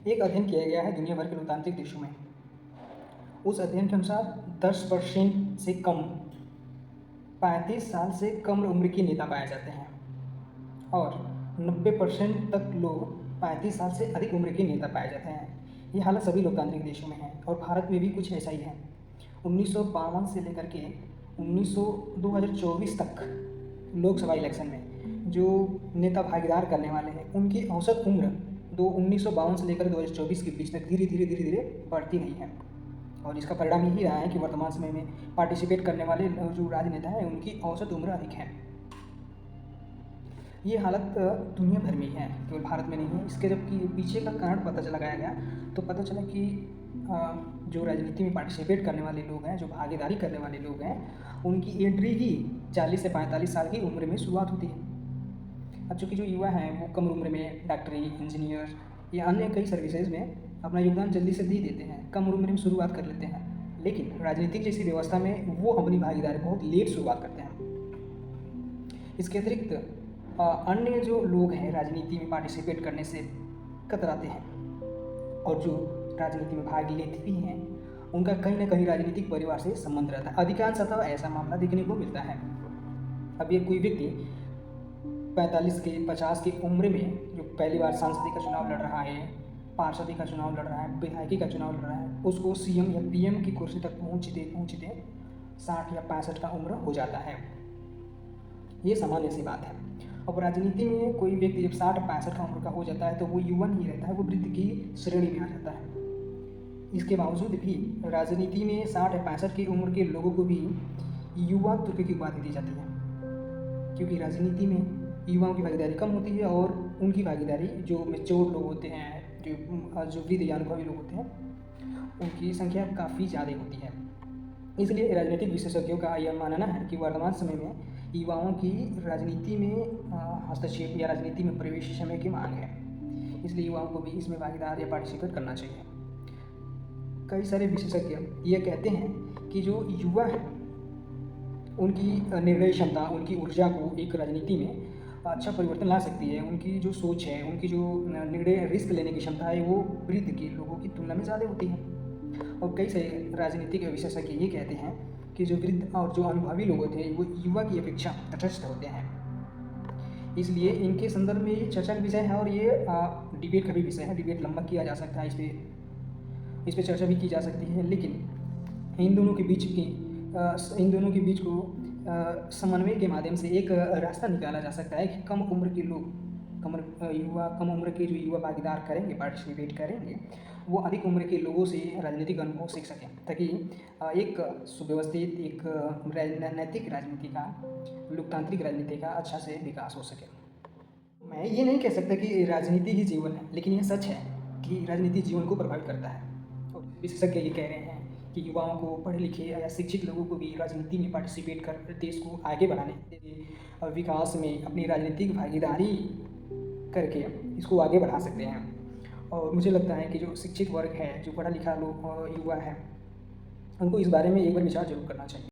एक अध्ययन किया गया है दुनिया भर के लोकतांत्रिक देशों में। उस अध्ययन के अनुसार 10% से कम 35 साल से कम उम्र के नेता पाए जाते हैं और 90% तक लोग 35 साल से अधिक उम्र के नेता पाए जाते हैं। ये हालत सभी लोकतांत्रिक देशों में है और भारत में भी कुछ ऐसा ही है। 1952 से लेकर के 2024 तक लोकसभा इलेक्शन में जो नेता भागीदार करने वाले हैं उनकी औसत उम्र 1952 से लेकर 2024 के बीच तक धीरे धीरे बढ़ती रही है और इसका परिणाम यही रहा है कि वर्तमान समय में पार्टिसिपेट करने वाले जो राजनेता हैं उनकी औसत उम्र अधिक है। ये हालत दुनिया भर में ही है, केवल भारत में नहीं है। इसके जबकि पीछे का कारण पता लगाया गया तो पता चला कि जो राजनीति में पार्टिसिपेट करने वाले लोग हैं, जो भागीदारी करने वाले लोग हैं, उनकी एंट्री ही 40 से 45 साल की उम्र में शुरुआत होती है। अब चूँकि जो युवा हैं वो कम उम्र में डॉक्टरी, इंजीनियर या अन्य कई सर्विसेज में अपना योगदान जल्दी से दे देते हैं, कम उम्र में शुरुआत कर लेते हैं। लेकिन राजनीतिक जैसी व्यवस्था में वो अपनी भागीदारी बहुत लेट शुरुआत करते हैं। इसके अतिरिक्त अन्य जो लोग हैं राजनीति में पार्टिसिपेट करने से कतराते हैं और जो राजनीति में भाग लेते भी हैं उनका कहीं ना कहीं राजनीतिक परिवार से संबंध रहता है। अधिकांशतः ऐसा मामला देखने को मिलता है। अब ये कोई व्यक्ति 45 के 50 की उम्र में जो पहली बार सांसदी का चुनाव लड़ रहा है, पार्षदी का चुनाव लड़ रहा है, विधायकी का चुनाव लड़ रहा है, उसको सीएम या पीएम की कुर्सी तक पहुँचते 60 या 65 का उम्र हो जाता है। ये सामान्य सी बात है। अब राजनीति में कोई व्यक्ति जब 60-65 का उम्र का हो जाता है तो वो युवा नहीं रहता है, वो वृद्ध की श्रेणी में आ जाता है। इसके बावजूद भी राजनीति में 60 या 65 की उम्र के लोगों को भी युवा तुर्क की उपाधि दी जाती है, क्योंकि राजनीति में युवाओं की भागीदारी कम होती है और उनकी भागीदारी जो मैच्योर लोग होते हैं, जो वृद्ध या अनुभवी लोग होते हैं, उनकी संख्या काफ़ी ज़्यादा होती है। इसलिए राजनीतिक विशेषज्ञों का यह मानना है कि वर्तमान समय में युवाओं की राजनीति में हस्तक्षेप या राजनीति में प्रवेश समय की मांग है। इसलिए युवाओं को भी इसमें भागीदार या पार्टिसिपेट करना चाहिए। कई सारे विशेषज्ञ ये कहते हैं कि जो युवा हैं उनकी निर्णय क्षमता, उनकी ऊर्जा को एक राजनीति में अच्छा परिवर्तन ला सकती है। उनकी जो सोच है, उनकी जो निर्णय रिस्क लेने की क्षमता है वो वृद्ध के लोगों की तुलना में ज़्यादा होती है। और कई सारे राजनीतिक विशेषज्ञ ये कहते हैं कि जो वृद्ध और जो अनुभवी लोग होते हैं वो युवा की अपेक्षा तटस्थ होते हैं। इसलिए इनके संदर्भ में ये चर्चा का विषय है और ये डिबेट का भी विषय है। डिबेट लंबा किया जा सकता है, इस पे चर्चा भी की जा सकती है। लेकिन इन दोनों के बीच को समन्वय के माध्यम से एक रास्ता निकाला जा सकता है कि कम उम्र के लोग, कम उम्र के जो युवा भागीदार करेंगे, पार्टिसिपेट करेंगे, वो अधिक उम्र के लोगों से राजनीतिक अनुभव सीख सकें, ताकि एक सुव्यवस्थित, एक नैतिक राजनीति का, लोकतांत्रिक राजनीति का अच्छा से विकास हो सके। मैं ये नहीं कह सकता कि राजनीति ही जीवन है, लेकिन यह सच है कि राजनीति जीवन को प्रभावित करता है। और विशेषज्ञ ये कह रहे हैं कि युवाओं को, पढ़े लिखे या शिक्षित लोगों को भी राजनीति में पार्टिसिपेट कर देश को आगे बढ़ाने, विकास में अपनी राजनीतिक भागीदारी करके इसको आगे बढ़ा सकते हैं। और मुझे लगता है कि जो शिक्षित वर्ग है, जो पढ़ा लिखा लोग युवा है, उनको इस बारे में एक बार विचार जरूर करना चाहिए।